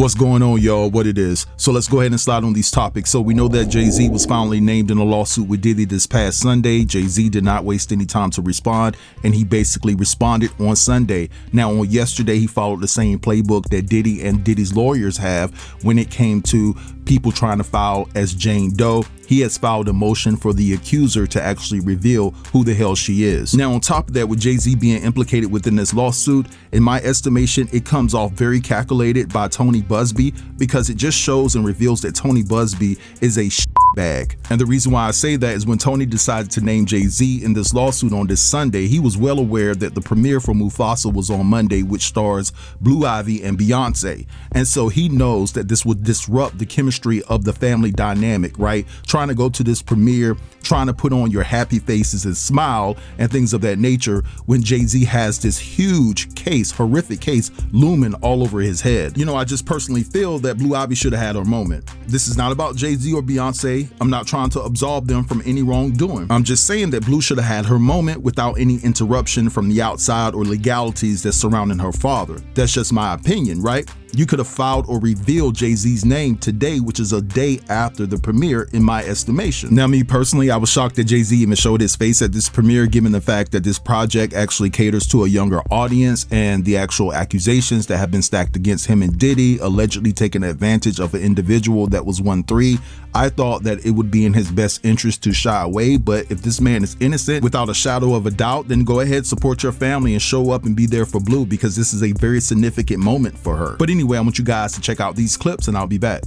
What's going on, y'all? What it is? So let's go ahead and slide on these topics. So we know that Jay-Z was finally named in a lawsuit with Diddy this past Sunday. Jay-Z did not waste any time to respond, and he basically responded on Sunday. Now, on yesterday, he followed the same playbook that Diddy and Diddy's lawyers have when it came to people trying to file as Jane Doe. He has filed a motion for the accuser to actually reveal who the hell she is. Now, on top of that, with Jay-Z being implicated within this lawsuit, in my estimation, it comes off very calculated by Tony Busby, because it just shows and reveals that Tony Busby is a bag. And the reason why I say that is when Tony decided to name Jay-Z in this lawsuit on this Sunday, he was well aware that the premiere for Mufasa was on Monday, which stars Blu Ivy and Beyonce. And so he knows that this would disrupt the chemistry of the family dynamic, right? Trying to go to this premiere, trying to put on your happy faces and smile and things of that nature when Jay-Z has this huge case, horrific case, looming all over his head. You know, I just personally feel that Blu Ivy should have had her moment. This is not about Jay-Z or Beyonce. I'm not trying to absolve them from any wrongdoing. I'm just saying that Blu should have had her moment without any interruption from the outside or legalities that's surrounding her father. That's just my opinion, right? You could have filed or revealed Jay-Z's name today, which is a day after the premiere in my estimation. Now, me personally, I was shocked that Jay-Z even showed his face at this premiere, given the fact that this project actually caters to a younger audience, and the actual accusations that have been stacked against him and Diddy, allegedly taking advantage of an individual that was 1-3. I thought that it would be in his best interest to shy away, but if this man is innocent without a shadow of a doubt, then go ahead, support your family and show up and be there for Blu, because this is a very significant moment for her. But anyway, I want you guys to check out these clips and I'll be back.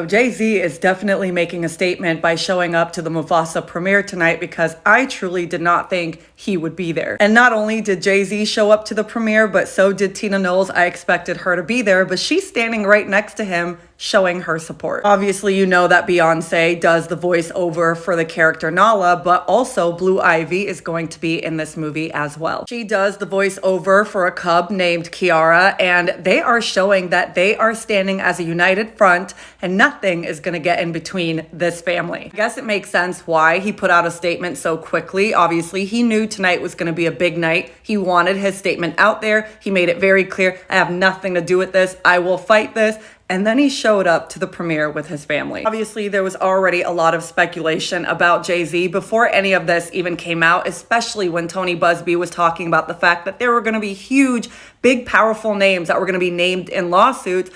Jay-Z is definitely making a statement by showing up to the Mufasa premiere tonight, because I truly did not think he would be there. And not only did Jay-Z show up to the premiere, but so did Tina Knowles. I expected her to be there, but she's standing right next to him, showing her support. Obviously, you know that Beyonce does the voiceover for the character Nala, but also Blu Ivy is going to be in this movie as well. She does the voiceover for a cub named Kiara, and they are showing that they are standing as a united front, and nothing is gonna get in between this family. I guess it makes sense why he put out a statement so quickly. Obviously, he knew tonight was gonna be a big night. He wanted his statement out there. He made it very clear, I have nothing to do with this. I will fight this. And then he showed up to the premiere with his family. Obviously, there was already a lot of speculation about Jay-Z before any of this even came out, especially when Tony Busby was talking about the fact that there were gonna be huge, big, powerful names that were gonna be named in lawsuits.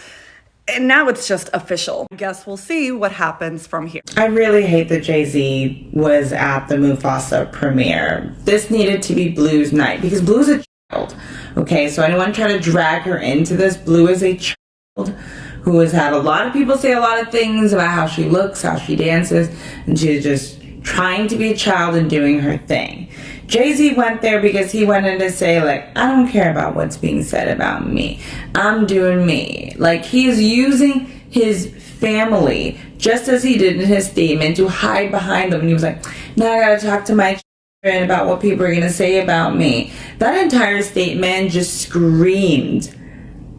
And now it's just official. I guess we'll see what happens from here. I really hate that Jay-Z was at the Mufasa premiere. This needed to be Blu's night, because Blu's a child. Okay, so I don't want to try to drag her into this. Blu is a child who has had a lot of people say a lot of things about how she looks, how she dances, and she's just trying to be a child and doing her thing. Jay-Z went there because he wanted to say, like, I don't care about what's being said about me. I'm doing me. Like, he's using his family, just as he did in his statement, to hide behind them. And he was like, now I gotta talk to my children about what people are gonna say about me. That entire statement just screamed,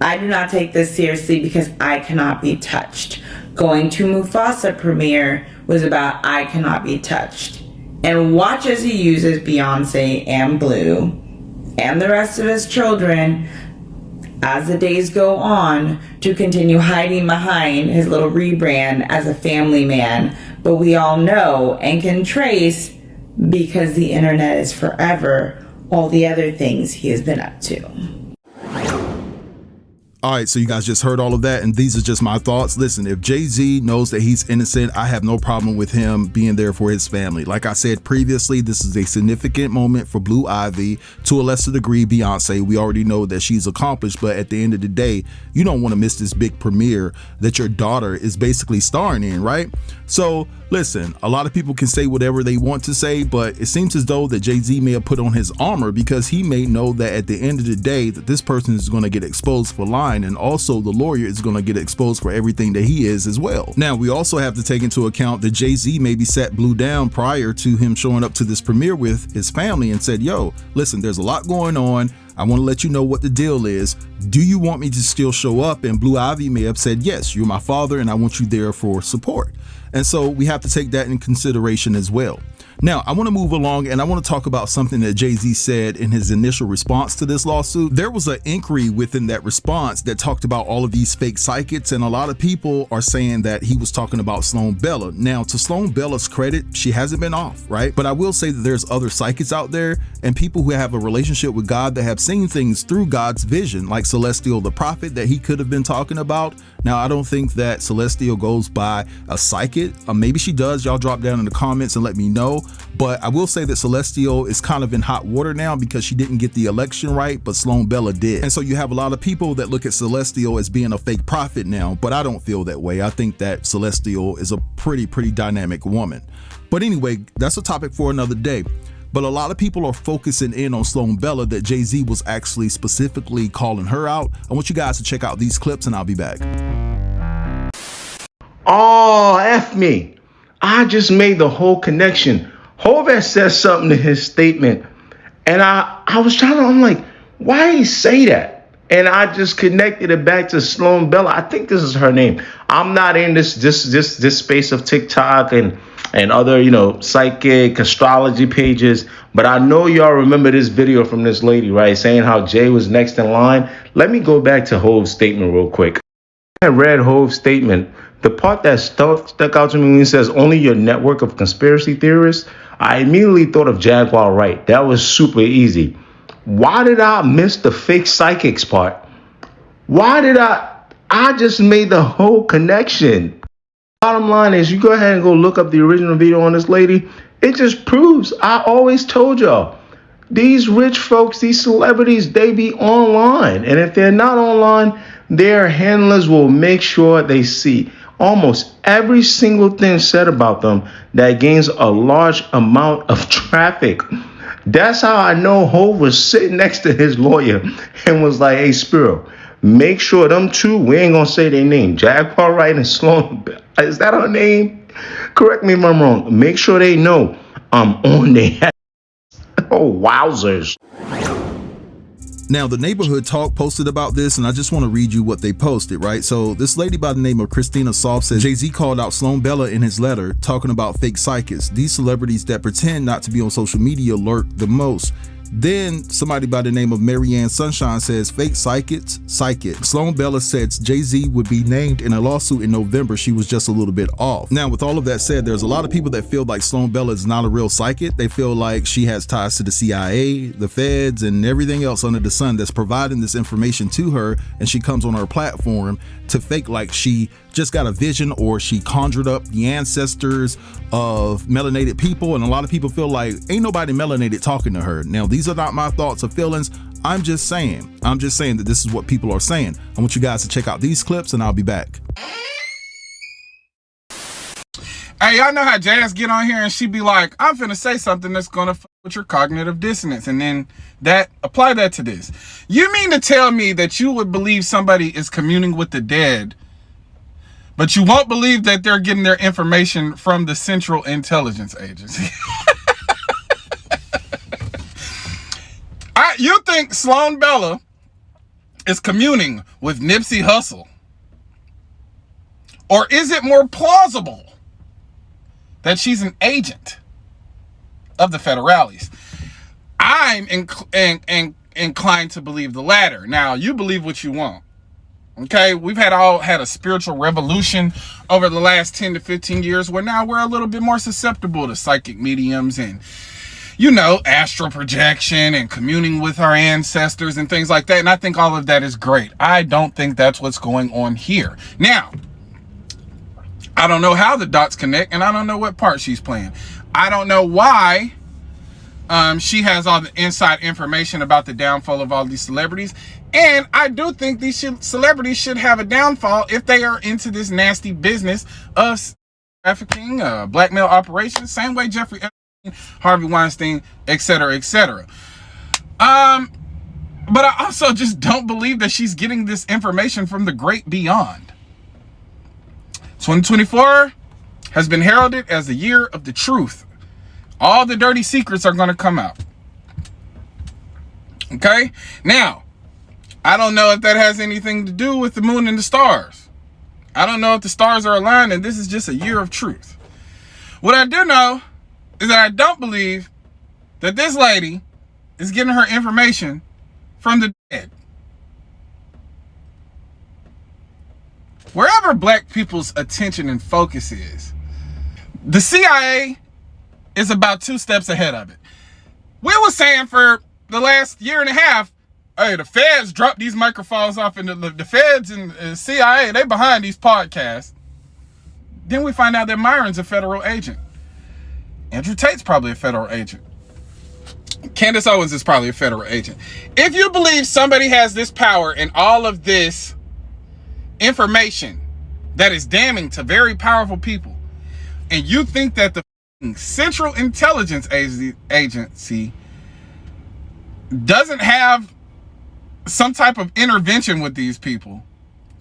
I do not take this seriously because I cannot be touched. Going to Mufasa premiere was about I cannot be touched. And watch as he uses Beyonce and Blu and the rest of his children as the days go on to continue hiding behind his little rebrand as a family man. But we all know and can trace, because the internet is forever, all the other things he has been up to. All right, so you guys just heard all of that, and these are just my thoughts. Listen, if Jay-Z knows that he's innocent, I have no problem with him being there for his family. Like I said previously, this is a significant moment for Blu Ivy, to a lesser degree Beyonce. We already know that she's accomplished, but at the end of the day, you don't want to miss this big premiere that your daughter is basically starring in, right? So listen, a lot of people can say whatever they want to say, but it seems as though that Jay-Z may have put on his armor, because he may know that at the end of the day that this person is going to get exposed for lying, and also the lawyer is going to get exposed for everything that he is as well. Now, we also have to take into account that Jay-Z maybe sat Blu down prior to him showing up to this premiere with his family and said, yo, listen, there's a lot going on. I want to let you know what the deal is. Do you want me to still show up? And Blu Ivy may have said, yes, you're my father and I want you there for support. And so we have to take that in consideration as well. Now, I want to move along and I want to talk about something that Jay-Z said in his initial response to this lawsuit. There was an inquiry within that response that talked about all of these fake psychics, and a lot of people are saying that he was talking about Sloan Bella. Now, to Sloan Bella's credit, she hasn't been off, right? But I will say that there's other psychics out there and people who have a relationship with God that have seen things through God's vision, like Celestial the Prophet that he could have been talking about. Now, I don't think that Celestial goes by a psychic. Maybe she does. Y'all drop down in the comments and let me know. But I will say that Celestial is kind of in hot water now because she didn't get the election right, but Sloan Bella did. And so you have a lot of people that look at Celestial as being a fake prophet now, but I don't feel that way. I think that Celestial is a pretty dynamic woman. But anyway, that's a topic for another day. But a lot of people are focusing in on Sloan Bella, that Jay-Z was actually specifically calling her out. I want you guys to check out these clips and I'll be back. Oh, F me. I just made the whole connection. Hov has said something to his statement. And I was I'm like, why did he say that? And I just connected it back to Sloan Bella. I think this is her name. I'm not in this space of TikTok and other, psychic astrology pages. But I know y'all remember this video from this lady, right? Saying how Jay was next in line. Let me go back to Hov's statement real quick. I read Hov's statement. The part that stuck out to me when he says only your network of conspiracy theorists, I immediately thought of Jaguar Wright. That was super easy. Why did I miss the fake psychics part? Why did I just made the whole connection. Bottom line is, you go ahead and go look up the original video on this lady. It just proves, I always told y'all, these rich folks, these celebrities, they be online. And if they're not online, their handlers will make sure they see almost every single thing said about them that gains a large amount of traffic. That's how I know Hov was sitting next to his lawyer and was like, hey, Spiro, make sure them two, we ain't gonna say their name, Jaguar Wright and Sloan, is that her name? Correct me if I'm wrong. Make sure they know I'm on their head. Oh, wowzers. Now, the Neighborhood Talk posted about this, and I just want to read you what they posted, right? So this lady by the name of Christina Soft says, Jay-Z called out Sloan Bella in his letter, talking about fake psychics. These celebrities that pretend not to be on social media lurk the most. Then somebody by the name of Marianne Sunshine says, fake psychics, psychic. Sloan Bella says Jay-Z would be named in a lawsuit in November. She was just a little bit off. Now, with all of that said, there's a lot of people that feel like Sloan Bella is not a real psychic. They feel like she has ties to the CIA, the feds, and everything else under the sun that's providing this information to her, and she comes on her platform to fake like she just got a vision or she conjured up the ancestors of melanated people. And a lot of people feel like ain't nobody melanated talking to her. Now, these are not my thoughts or feelings. I'm just saying that this is what people are saying. I want you guys to check out these clips and I'll be back. Hey, y'all know how Jazz get on here and she be like, I'm finna say something that's gonna fuck with your cognitive dissonance, and then apply that to this. You mean to tell me that you would believe somebody is communing with the dead, but you won't believe that they're getting their information from the Central Intelligence Agency? You think Sloan Bella is communing with Nipsey Hussle? Or is it more plausible that she's an agent of the federales? I'm inclined to believe the latter. Now, you believe what you want. Okay, we've all had a spiritual revolution over the last 10 to 15 years where now we're a little bit more susceptible to psychic mediums and, astral projection and communing with our ancestors and things like that. And I think all of that is great. I don't think that's what's going on here. Now, I don't know how the dots connect, and I don't know what part she's playing. I don't know why she has all the inside information about the downfall of all these celebrities. And I do think these celebrities should have a downfall if they are into this nasty business of trafficking, blackmail operations, same way Jeffrey Epstein, Harvey Weinstein, etc., etc. But I also just don't believe that she's getting this information from the great beyond. 2024 has been heralded as the year of the truth. All the dirty secrets are going to come out. Okay? Now, I don't know if that has anything to do with the moon and the stars. I don't know if the stars are aligned and this is just a year of truth. What I do know is that I don't believe that this lady is getting her information from the dead. Wherever black people's attention and focus is, the CIA is about 2 steps ahead of it. We were saying for the last year and a half, hey, the feds dropped these microphones off, and the feds and the CIA, they behind these podcasts. Then we find out that Myron's a federal agent. Andrew Tate's probably a federal agent. Candace Owens is probably a federal agent. If you believe somebody has this power and all of this information that is damning to very powerful people, and you think that the Central Intelligence Agency doesn't have some type of intervention with these people,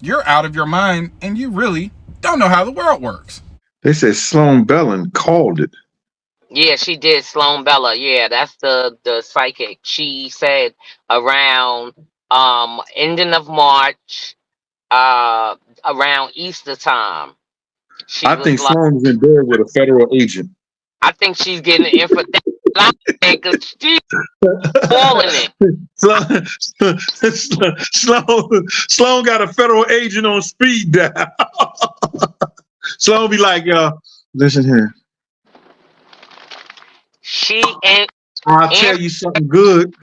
you're out of your mind and you really don't know how the world works. They said Sloan Bella called it. Yeah, she did. Sloan Bella. Yeah, that's the psychic. She said around ending of March, around Easter time. I think Sloan's in there with a federal agent. I think she's getting the info because she's calling it. Sloan got a federal agent on speed dial. Sloan be like, y'all, listen here. I'll tell you something good.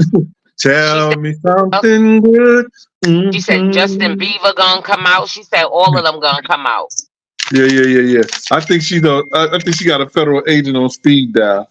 Tell me something good. Mm-hmm. She said Justin Bieber gonna come out. She said all of them gonna come out. Yeah. I think she got a federal agent on speed dial.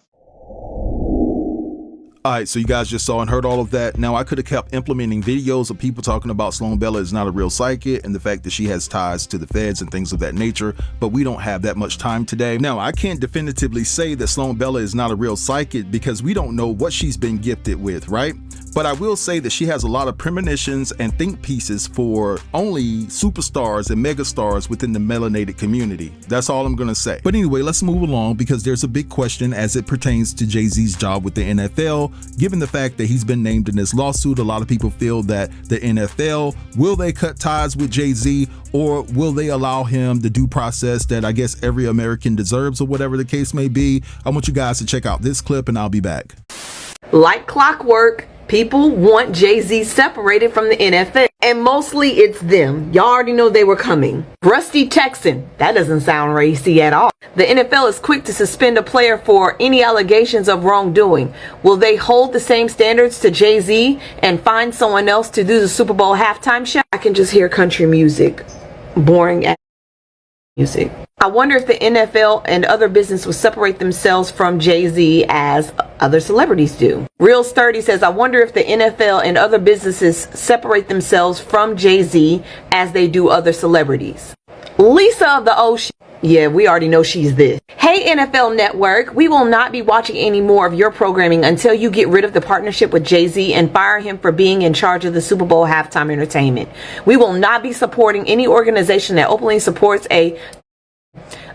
All right, so you guys just saw and heard all of that. Now, I could have kept implementing videos of people talking about Sloan Bella is not a real psychic and the fact that she has ties to the feds and things of that nature, but we don't have that much time today. Now, I can't definitively say that Sloan Bella is not a real psychic because we don't know what she's been gifted with, right? But I will say that she has a lot of premonitions and think pieces for only superstars and megastars within the melanated community. That's all I'm gonna say. But anyway, let's move along because there's a big question as it pertains to Jay-Z's job with the NFL. Given the fact that he's been named in this lawsuit, a lot of people feel that the NFL, will they cut ties with Jay-Z, or will they allow him the due process that I guess every American deserves, or whatever the case may be? I want you guys to check out this clip and I'll be back. Like clockwork, people want Jay-Z separated from the NFL, and mostly it's them. Y'all already know they were coming. Rusty Texan, that doesn't sound racy at all. The NFL is quick to suspend a player for any allegations of wrongdoing. Will they hold the same standards to Jay-Z and find someone else to do the Super Bowl halftime show? I can just hear country music. Boring ass music. I wonder if the NFL and other business will separate themselves from Jay-Z as other celebrities do. Real Sturdy says, I wonder if the NFL and other businesses separate themselves from Jay-Z as they do other celebrities. Lisa of the Ocean. Yeah, we already know she's this. Hey, NFL Network, we will not be watching any more of your programming until you get rid of the partnership with Jay-Z and fire him for being in charge of the Super Bowl halftime entertainment. We will not be supporting any organization that openly supports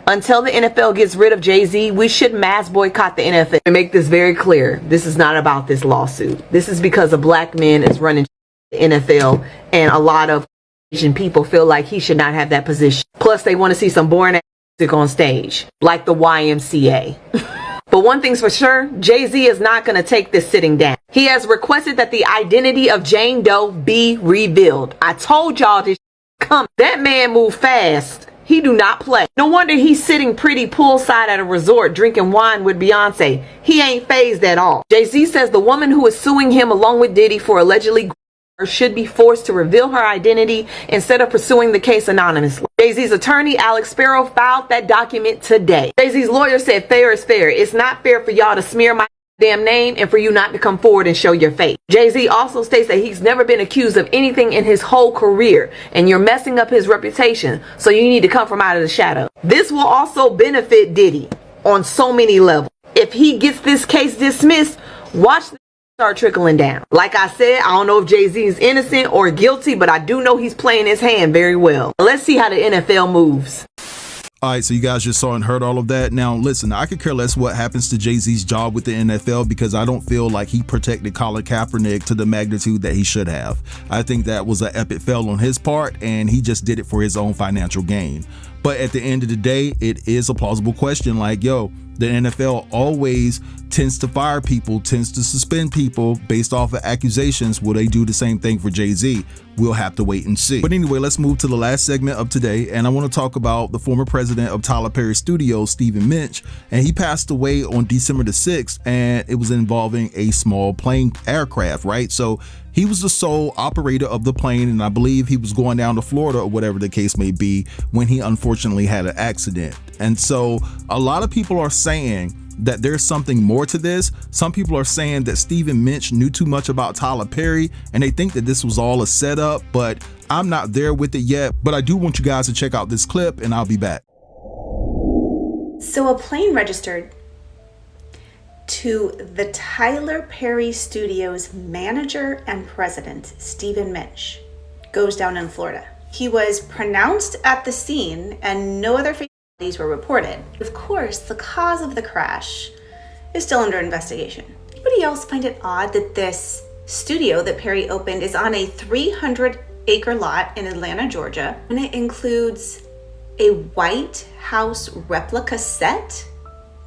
until the NFL gets rid of Jay-Z, we should mass boycott the NFL. And make this very clear, this is not about this lawsuit. This is because a black man is running the NFL, and a lot of Asian people feel like he should not have that position. Plus, they want to see some boring ass music on stage, like the YMCA. But one thing's for sure, Jay-Z is not going to take this sitting down. He has requested that the identity of Jane Doe be revealed. I told y'all this come. That man moved fast. He do not play. No wonder he's sitting pretty poolside at a resort drinking wine with Beyonce. He ain't phased at all. Jay-Z says the woman who is suing him along with Diddy for allegedly should be forced to reveal her identity instead of pursuing the case anonymously. Jay-Z's attorney, Alex Sparrow, filed that document today. Jay-Z's lawyer said fair is fair. It's not fair for y'all to smear my damn name and for you not to come forward and show your face. Jay-Z also states that he's never been accused of anything in his whole career, and you're messing up his reputation, so you need to come from out of the shadow. This will also benefit Diddy on so many levels. If he gets this case dismissed, watch the start trickling down. Like I said, I don't know if Jay-Z is innocent or guilty, but I do know he's playing his hand very well. Let's see how the NFL moves. All right, so you guys just saw and heard all of that. Now, listen, I could care less what happens to Jay-Z's job with the NFL because I don't feel like he protected Colin Kaepernick to the magnitude that he should have. I think that was an epic fail on his part, and he just did it for his own financial gain. But But at the end of the day, it is a plausible question. Like, yo, the NFL always tends to fire people, tends to suspend people based off of accusations. Will they do the same thing for Jay-Z? We'll have to wait and see. But anyway, let's move to the last segment of today. And I want to talk about the former president of Tyler Perry Studios, Stephen Minch. And he passed away on December the 6th. And it was involving a small plane aircraft, right? So he was the sole operator of the plane. And I believe he was going down to Florida or whatever the case may be when he unfortunately had an accident. And so a lot of people are saying that there's something more to this. Some people are saying that Stephen Minch knew too much about Tyler Perry and they think that this was all a setup, but I'm not there with it yet. But I do want you guys to check out this clip and I'll be back. So a plane registered to the Tyler Perry Studios manager and president, Stephen Minch, goes down in Florida. He was pronounced at the scene and no other fatalities were reported. Of course, the cause of the crash is still under investigation. Anybody else find it odd that this studio that Perry opened is on a 300-acre lot in Atlanta, Georgia, and it includes a White House replica set,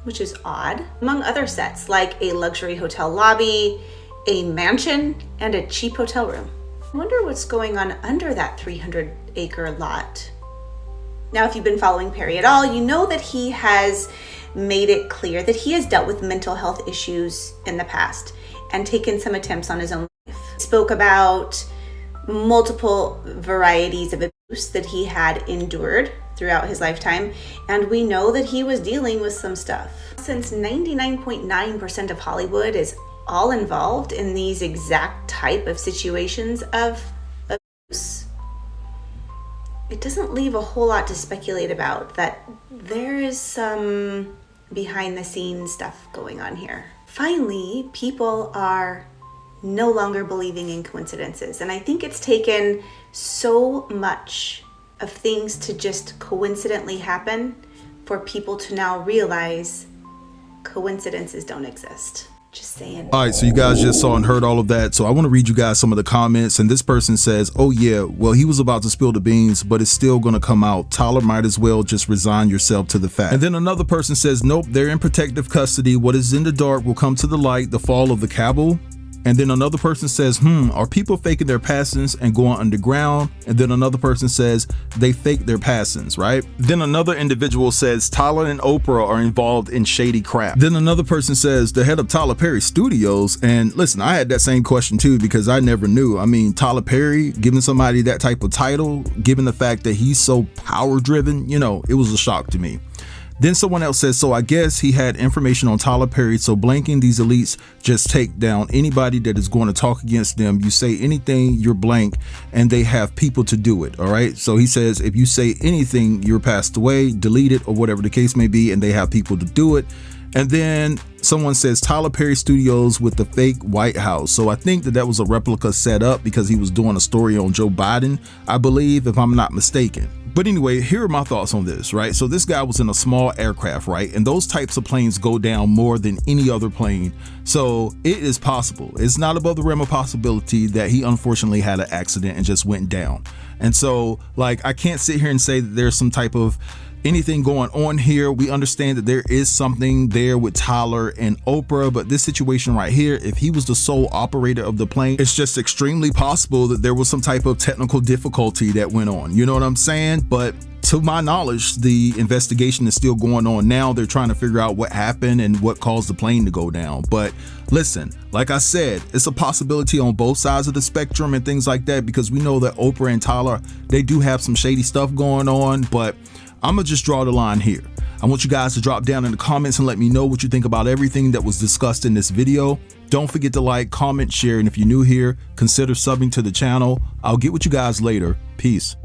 which is odd, among other sets like a luxury hotel lobby, a mansion, and a cheap hotel room. I wonder what's going on under that 300-acre lot. Now, if you've been following Perry at all, you know that he has made it clear that he has dealt with mental health issues in the past and taken some attempts on his own life. He spoke about multiple varieties of abuse that he had endured throughout his lifetime, and we know that he was dealing with some stuff. Since 99.9% of Hollywood is all involved in these exact type of situations of abuse, it doesn't leave a whole lot to speculate about that there is some behind the scenes stuff going on here. Finally, people are no longer believing in coincidences, and I think it's taken so much of things to just coincidentally happen for people to now realize coincidences don't exist. Just saying. All right, so you guys just saw and heard all of that. So I want to read you guys some of the comments. And this person says, oh yeah, well, he was about to spill the beans, but it's still going to come out. Tyler might as well just resign yourself to the fact. And then another person says, nope, they're in protective custody. What is in the dark will come to the light. The fall of the cabal. And then another person says, are people faking their passings and going underground? And then another person says they fake their passings, right? Then another individual says Tyler and Oprah are involved in shady crap. Then another person says the head of Tyler Perry Studios. And listen, I had that same question too, because I never knew. I mean, Tyler Perry giving somebody that type of title, given the fact that he's so power driven, you know, it was a shock to me. Then someone else says, so I guess he had information on Tyler Perry, so blanking these elites just take down anybody that is going to talk against them. You say anything, you're blank, and they have people to do it, all right? So he says, if you say anything, you're passed away, delete it, or whatever the case may be, and they have people to do it. And then someone says Tyler Perry Studios with the fake White House. So I think that was a replica set up because he was doing a story on Joe Biden, I believe, if I'm not mistaken. But anyway, here are my thoughts on this, right? So this guy was in a small aircraft, right? And those types of planes go down more than any other plane. So it is possible. It's not above the realm of possibility that he unfortunately had an accident and just went down. And so, like, I can't sit here and say that there's some type of anything going on here. We understand that there is something there with Tyler and Oprah, but this situation right here, if he was the sole operator of the plane, it's just extremely possible that there was some type of technical difficulty that went on. You know what I'm saying? But to my knowledge, the investigation is still going on now. They're trying to figure out what happened and what caused the plane to go down. But listen, like I said, it's a possibility on both sides of the spectrum and things like that, because we know that Oprah and Tyler, they do have some shady stuff going on, but I'm gonna just draw the line here. I want you guys to drop down in the comments and let me know what you think about everything that was discussed in this video. Don't forget to like, comment, share, and if you're new here, consider subbing to the channel. I'll get with you guys later. Peace.